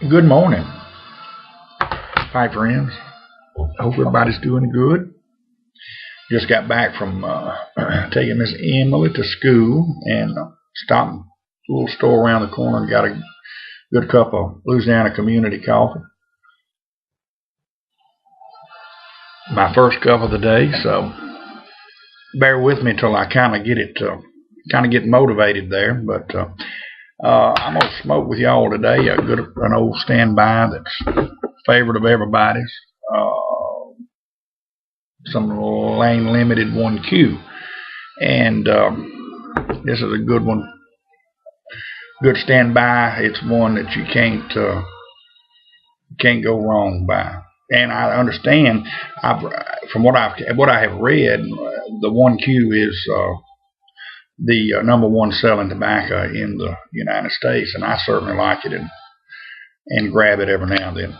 Good morning, hi friends. Hope everybody's doing good. Just got back from taking Miss Emily to school and stopped at a little store around the corner and got a good cup of Louisiana Community coffee. My first cup of the day, so bear with me till I kind of get motivated there. But I'm gonna smoke with y'all today. An old standby that's a favorite of everybody's. Some Lane Limited 1Q, and this is a good one. Good standby. It's one that you can't go wrong by. And I understand, from what I have read, the 1Q is the number one selling tobacco in the United States, and I certainly like it and grab it every now and then.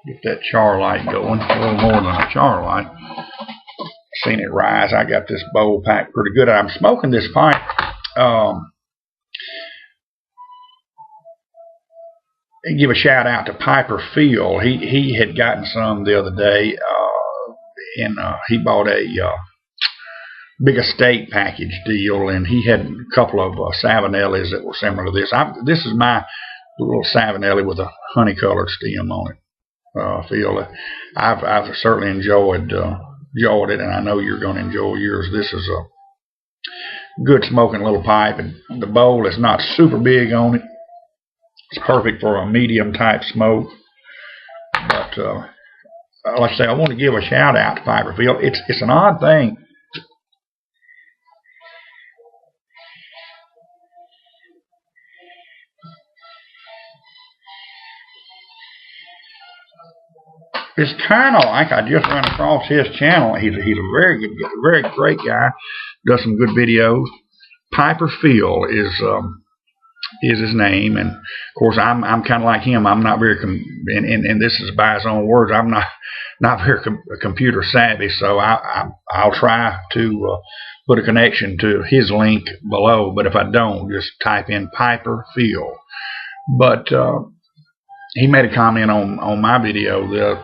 Get that char light going, a little more than a char light. Seen it rise. I got this bowl packed pretty good. I'm smoking this pipe. Give a shout out to Piper Field. He had gotten some the other day, and he bought a big estate package deal, and he had a couple of Savinellis that were similar to this. This is my little Savinelli with a honey colored stem on it. Feel I've certainly enjoyed it, and I know you're going to enjoy yours. This is a good smoking little pipe, and the bowl is not super big on it. It's perfect for a medium type smoke. But like I say, I want to give a shout out to Piper Field. It's an odd thing. It's kind of like I just ran across his channel. He's a very great guy. Does some good videos. Piper Field is his name, and of course I'm kind of like him. I'm not very and this is by his own words. I'm not very computer savvy, so I'll try to put a connection to his link below. But if I don't, just type in Piper Field. But he made a comment on my video the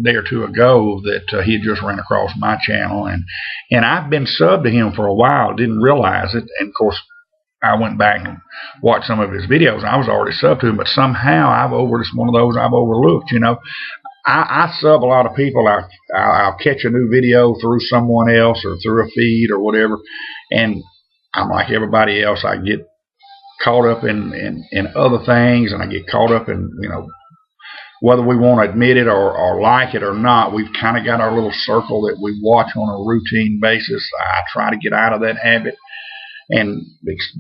day or two ago that he had just ran across my channel, and I've been subbed to him for a while, didn't realize it, and of course I went back and watched some of his videos. I was already subbed to him, but somehow it's one of those I've overlooked. I sub a lot of people. I'll catch a new video through someone else or through a feed or whatever, and I'm like everybody else. I get caught up in other things, and I get caught up in whether we want to admit it or like it or not, we've kind of got our little circle that we watch on a routine basis. I try to get out of that habit and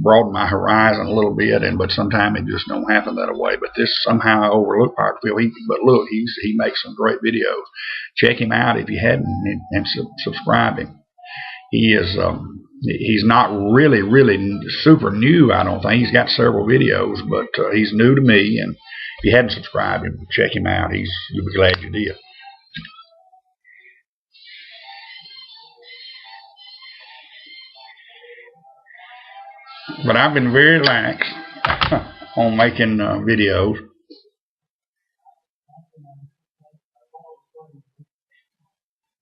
broaden my horizon a little bit, but sometimes it just don't happen that way. But this somehow I overlook Piper Field. But look, he makes some great videos. Check him out if you hadn't, and subscribe him. He's not really super new, I don't think. He's got several videos, but he's new to me, and if you hadn't subscribed him, check him out. You'll be glad you did. But I've been very lax on making videos.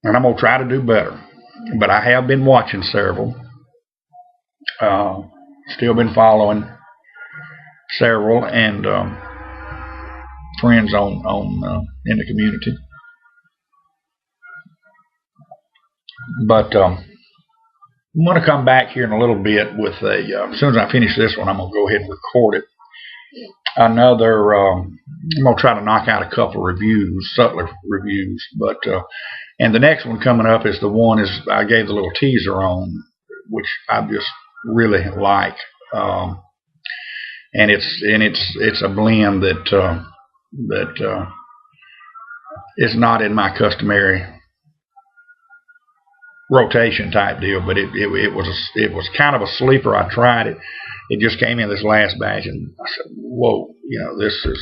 And I'm going to try to do better. But I have been watching several. Still been following several, and friends on in the community. But I'm going to come back here in a little bit with as soon as I finish this one, I'm going to go ahead and record it. I'm going to try to knock out a couple of subtler reviews. But and the next one coming up is the one I gave the little teaser on, which I just really like. And it's a blend that is not in my customary rotation type deal, but it was kind of a sleeper. I tried it. It just came in this last batch, and I said, "Whoa, this is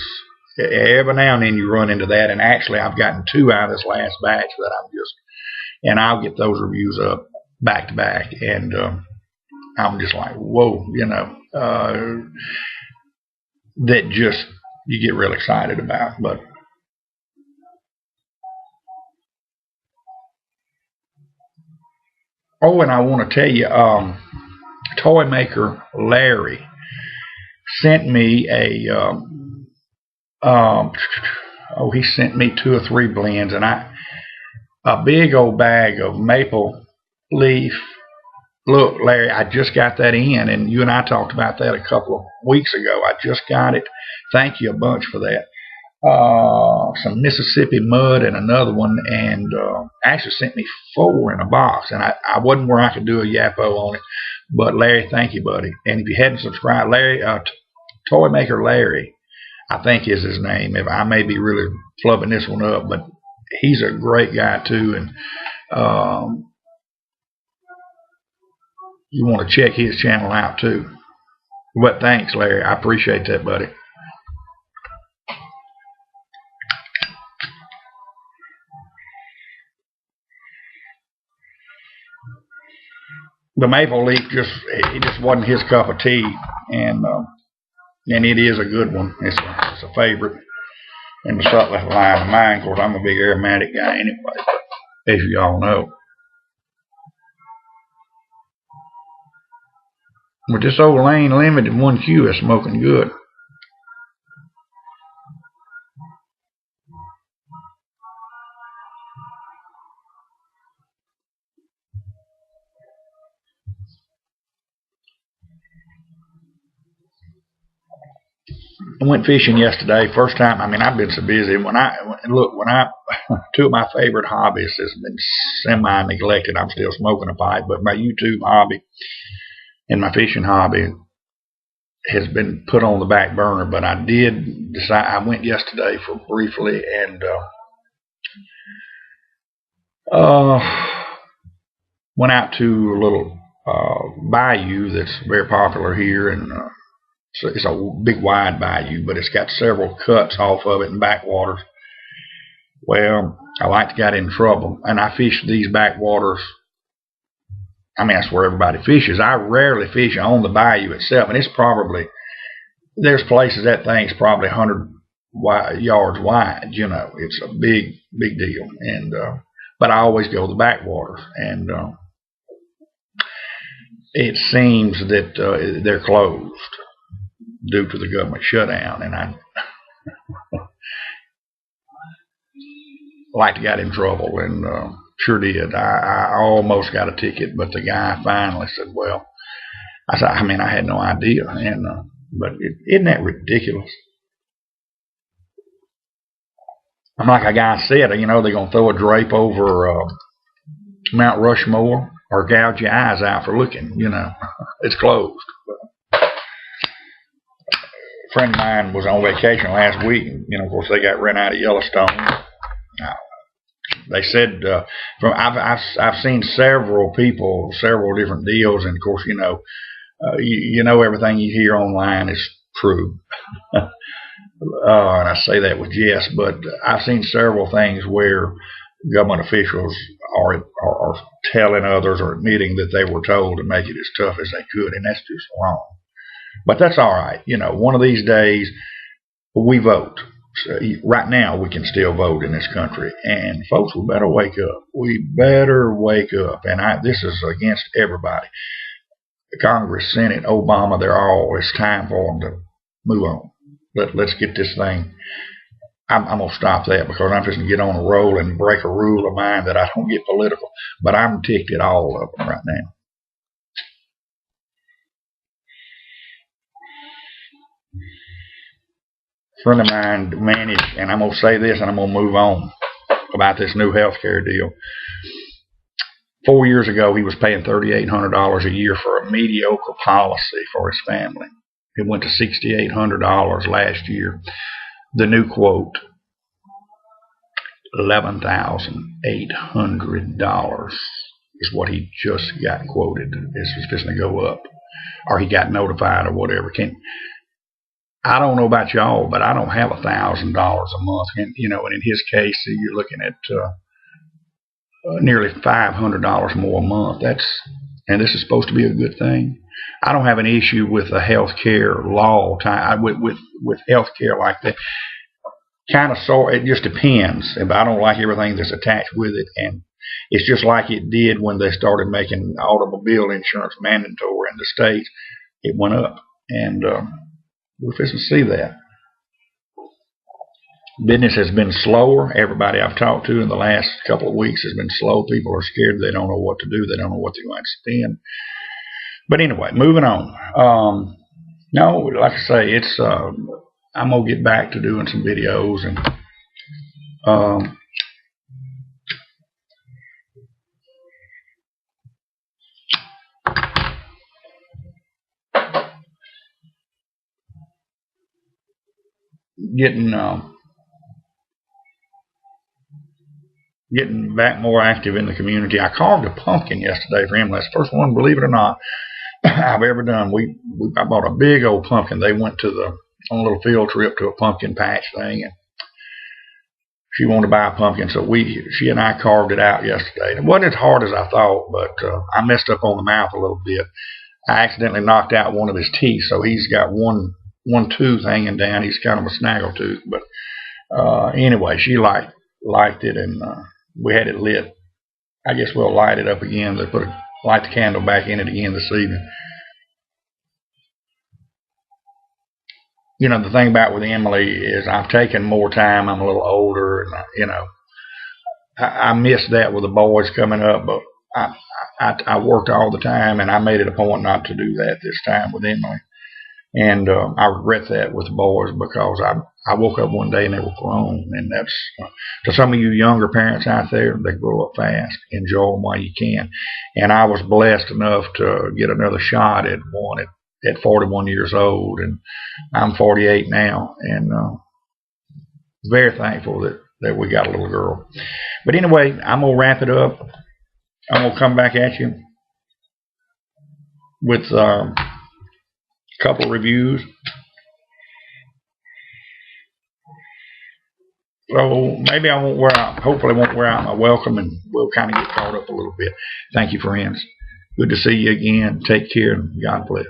every now and then you run into that. And actually, I've gotten 2 out of this last batch that and I'll get those reviews up back to back, and I'm just like, whoa, that just you get real excited about. But oh, and I want to tell you, toy maker Larry sent me he sent me 2 or 3 blends, and a big old bag of maple leaf. Look, Larry, I just got that in, and you and I talked about that a couple of weeks ago. I just got it. Thank you a bunch for that. Some Mississippi mud and another one, and actually sent me 4 in a box, and I wasn't where I could do a Yapo on it. But Larry, thank you, buddy. And if you hadn't subscribed, Larry, Toy Maker Larry, I think is his name. If I may be really flubbing this one up, but he's a great guy too, and you want to check his channel out too. But thanks, Larry. I appreciate that, buddy. The maple leaf it just wasn't his cup of tea, and it is a good one. It's a favorite in the Sutliff line of mine. Of course, I'm a big aromatic guy anyway, as you all know. But this old Lane Limited 1Q is smoking good. I went fishing yesterday. First time. I mean, I've been so busy. Two of my favorite hobbies has been semi-neglected. I'm still smoking a pipe, but my YouTube hobby and my fishing hobby has been put on the back burner. But I did decide. I went yesterday for briefly, and went out to a little bayou that's very popular here, and so it's a big wide bayou, but it's got several cuts off of it and backwaters. Well, I like to get in trouble, and I fish these backwaters. I mean, that's where everybody fishes. I rarely fish on the bayou itself, and there's places that thing's probably 100 yards wide. It's a big deal. And but I always go to the backwaters, and it seems that they're closed due to the government shutdown, and I like to get in trouble, and sure did. I almost got a ticket, but the guy finally said, well, I had no idea, and but isn't that ridiculous? I'm like a guy said, they're going to throw a drape over Mount Rushmore or gouge your eyes out for looking. It's closed. A friend of mine was on vacation last week, and of course they got rent out of Yellowstone. They said I've seen several people, several different deals, and of course everything you hear online is true. And I say that with jest, but I've seen several things where government officials are telling others or admitting that they were told to make it as tough as they could, and that's just wrong. But that's all right. One of these days we vote. So right now we can still vote in this country, and folks, we better wake up. We better wake up, and this is against everybody. The Congress, Senate, Obama, it's time for them to move on. Let's get this thing. I'm going to stop that, because I'm just going to get on a roll and break a rule of mine that I don't get political. But I'm ticked at all of them right now. A friend of mine managed, and I'm going to say this and I'm going to move on about this new health care deal. 4 years ago, he was paying $3,800 a year for a mediocre policy for his family. It went to $6,800 last year. The new quote, $11,800 is what he just got quoted. This was fixing to go up, or he got notified, or whatever. I don't know about y'all, but I don't have $1,000 a month. And, you know, and in his case, you're looking at nearly $500 more a month. And this is supposed to be a good thing. I don't have an issue with a health care law with health care like that. Kind of sort. It just depends. But I don't like everything that's attached with it, and it's just like it did when they started making automobile insurance mandatory in the states. It went up, and we're fixing to see that. Business has been slower. Everybody I've talked to in the last couple of weeks has been slow. People are scared. They don't know what to do. They don't know what they're going to spend. But anyway, moving on. No, like I say, it's I'm gonna get back to doing some videos and getting back more active in the community. I carved a pumpkin yesterday for him. That's the first one, believe it or not, I've ever done. I bought a big old pumpkin. They went on a little field trip to a pumpkin patch thing, and she wanted to buy a pumpkin, so she and I carved it out yesterday. It wasn't as hard as I thought, but I messed up on the mouth a little bit. I accidentally knocked out one of his teeth, so he's got one tooth hanging down. He's kind of a snaggle tooth, but anyway, she liked it, and we had it lit. I guess we'll light it up again. They light the candle back in it again this evening. You know, the thing about with Emily is I've taken more time. I'm a little older, and you know, I miss that with the boys coming up. But I worked all the time, and I made it a point not to do that this time with Emily. And I regret that with the boys, because I woke up one day and they were grown. And that's to some of you younger parents out there, they grow up fast. Enjoy them while you can. And I was blessed enough to get another shot at one at 41 years old, and I'm 48 now, and very thankful that we got a little girl. But anyway, I'm gonna wrap it up. I'm gonna come back at you with a couple of reviews. So maybe I won't wear out. Hopefully, I won't wear out my welcome, and we'll kind of get caught up a little bit. Thank you, friends. Good to see you again. Take care, and God bless.